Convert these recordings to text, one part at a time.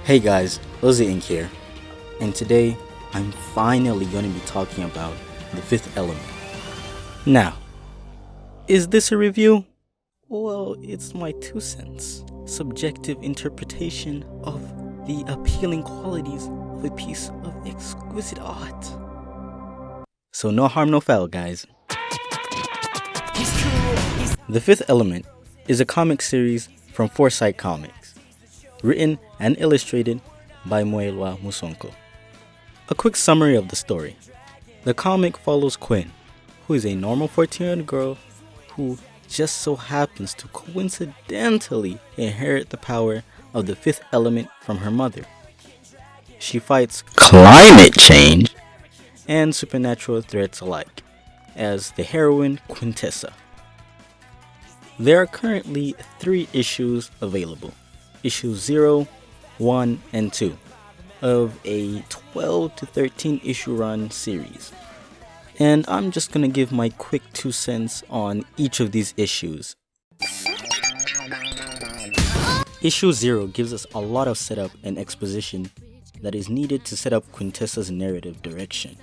Hey guys, Lozi Ink here, and today I'm finally going to be talking about The Fifth Element. Now, is this a review? Well, it's my 2 cents, subjective interpretation of the appealing qualities of a piece of exquisite art. So no harm, no foul, guys. The Fifth Element is a comic series from Foresightcomics, written and illustrated by Muelwa Musonko. A quick summary of the story. The comic follows Quinn, who is a normal 14-year-old girl who just so happens to coincidentally inherit the power of the fifth element from her mother. She fights climate change and supernatural threats alike as the heroine Quintessa. There are currently 3 issues available. Issues 0, 1, and 2 of a 12 to 13 issue run series. And I'm just gonna give my quick 2 cents on each of these issues. Issue 0 gives us a lot of setup and exposition that is needed to set up Quintessa's narrative direction.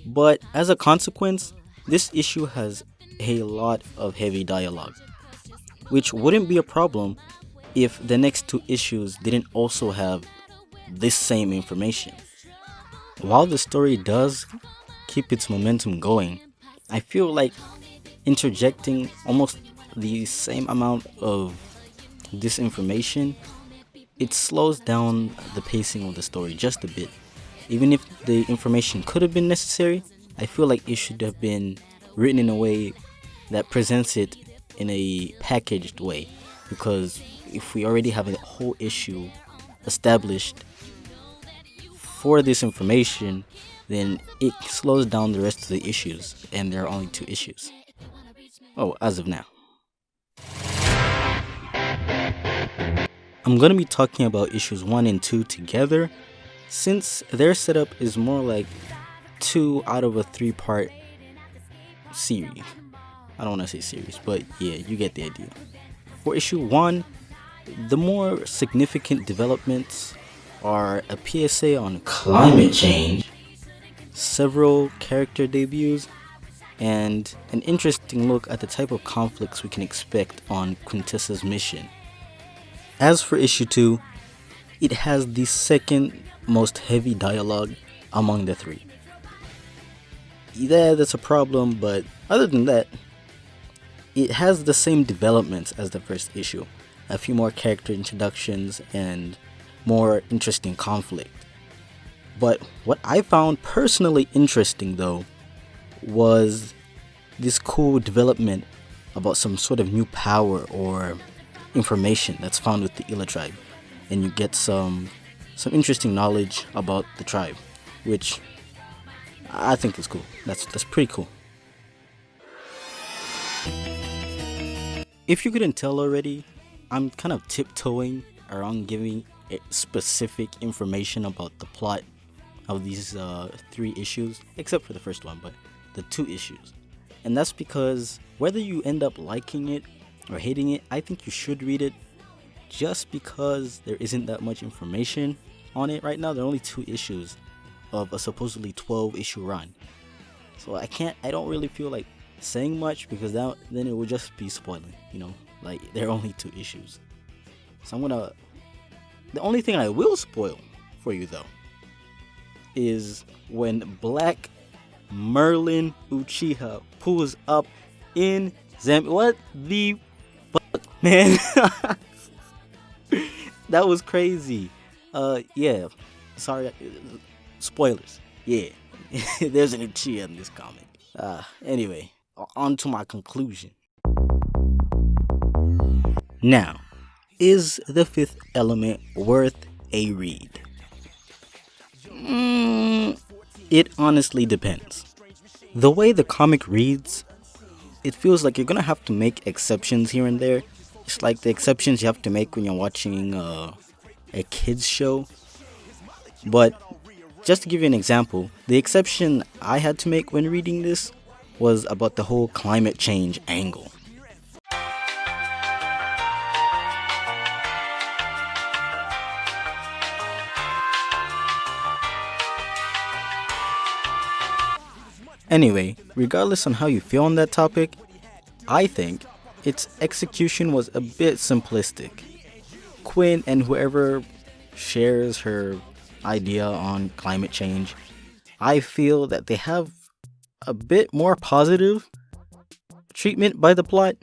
But as a consequence, this issue has a lot of heavy dialogue, which wouldn't be a problem if the next 2 issues didn't also have this same information. While the story does keep its momentum going, I feel like interjecting almost the same amount of this information, it slows down the pacing of the story just a bit. Even if the information could have been necessary, I feel like it should have been written in a way that presents it in a packaged way, because if we already have a whole issue established for this information, then it slows down the rest of the issues, and there are only 2 issues. Oh, as of now. I'm going to be talking about issues 1 and 2 together, since their setup is more like 2 out of a 3-part series. I don't want to say series, but yeah, you get the idea. For issue 1, the more significant developments are a PSA on climate change, several character debuts, and an interesting look at the type of conflicts we can expect on Quintessa's mission. As for issue 2, it has the second most heavy dialogue among the 3. Yeah, that's a problem, but other than that, it has the same developments as the first issue. A few more character introductions and more interesting conflict. But what I found personally interesting though was this cool development about some sort of new power or information that's found with the Ila tribe, and you get some interesting knowledge about the tribe, which I think is cool. That's pretty cool. If you couldn't tell already, I'm kind of tiptoeing around giving specific information about the plot of these 3 issues, except for the first one, but the 2 issues. And that's because whether you end up liking it or hating it, I think you should read it, just because there isn't that much information on it right now. There are only 2 issues of a supposedly 12 issue run. So I don't really feel like saying much, because then it would just be spoiling, like there are only 2 issues. So the only thing I will spoil for you though is when Black Merlin Uchiha pulls up in Zambian. What the fuck, man? That was crazy. Yeah, sorry, spoilers. Yeah, there's an Uchiha in this comic. Anyway, on to my conclusion. Now, is The Fifth Element worth a read? It honestly depends. The way the comic reads, it feels like you're gonna have to make exceptions here and there. It's like the exceptions you have to make when you're watching a kids show. But just to give you an example, the exception I had to make when reading this was about the whole climate change angle. Anyway, regardless on how you feel on that topic, I think its execution was a bit simplistic. Quinn and whoever shares her idea on climate change, I feel that they have a bit more positive treatment by the plot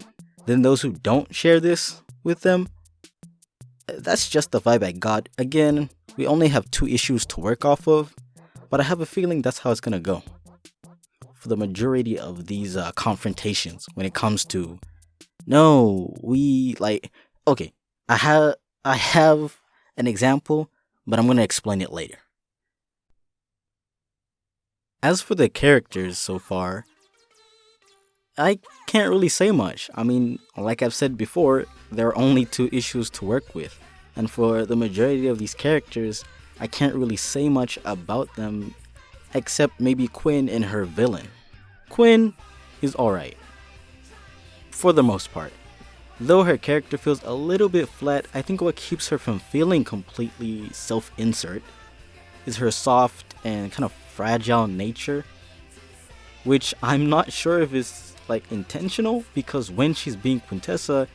than those who don't share this with them. That's just the vibe I got. Again, we only have 2 issues to work off of, but I have a feeling that's how it's gonna go for the majority of these confrontations when it comes to okay, I have an example, but I'm gonna explain it later. As for the characters so far, I can't really say much. I mean, like I've said before, there are only 2 issues to work with. And for the majority of these characters, I can't really say much about them except maybe Quinn and her villain. Quinn is alright, for the most part. Though her character feels a little bit flat, I think what keeps her from feeling completely self-insert is her soft and kind of fragile nature, which I'm not sure if it's intentional, because when she's being Quintessa,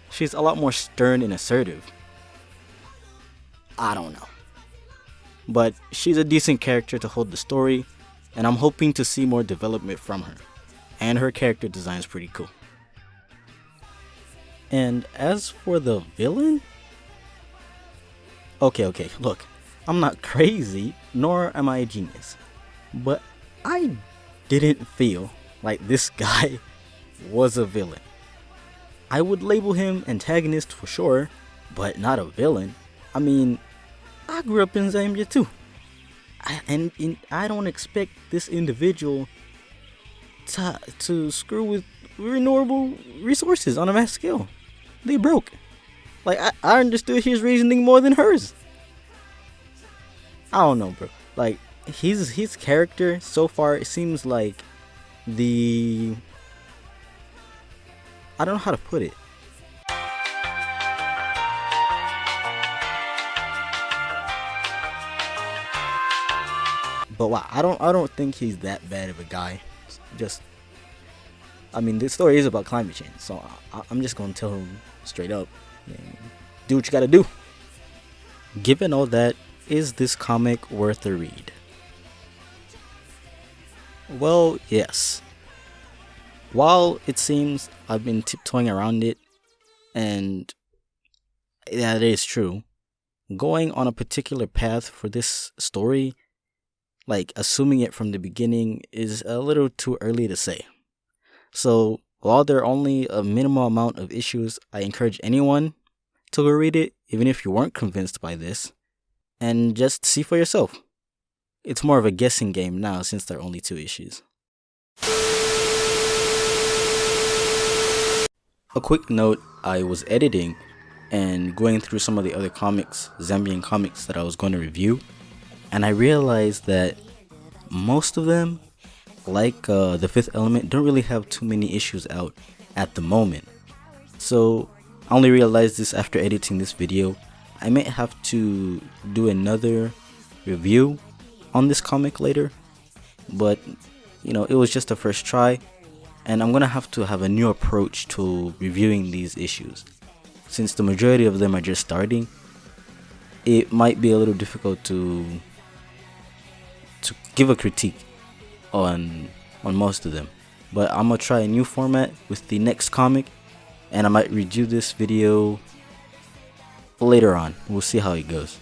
she's a lot more stern and assertive. I don't know. But she's a decent character to hold the story, and I'm hoping to see more development from her. And her character design is pretty cool. And as for the villain? Okay, look, I'm not crazy, nor am I a genius. But I didn't feel like this guy was a villain. I would label him antagonist for sure, but not a villain. I mean, I grew up in Zambia too. I don't expect this individual to screw with renewable resources on a mass scale. They broke. I understood his reasoning more than hers. I don't know, bro. His character so far, it seems like I don't know how to put it. But wow, I don't think he's that bad of a guy. The story is about climate change, so I'm just gonna tell him straight up, do what you gotta do. Given all that, is this comic worth a read? Well, yes. While it seems I've been tiptoeing around it, and that is true, going on a particular path for this story, assuming it from the beginning, is a little too early to say. So, while there are only a minimal amount of issues, I encourage anyone to go read it, even if you weren't convinced by this, and just see for yourself. It's more of a guessing game now since there are only 2 issues. A quick note, I was editing and going through some of the other comics, Zambian comics that I was going to review, and I realized that most of them, The Fifth Element, don't really have too many issues out at the moment. So I only realized this after editing this video. I might have to do another review on this comic later, but it was just a first try, and I'm gonna have to have a new approach to reviewing these issues. Since the majority of them are just starting, it might be a little difficult to give a critique on most of them. But I'm gonna try a new format with the next comic, and I might redo this video later on. We'll see how it goes.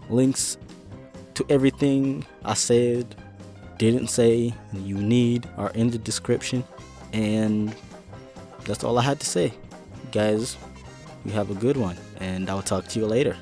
Links to everything I said, didn't say, you need are in the description, and that's all I had to say. Guys, you have a good one, and I'll talk to you later.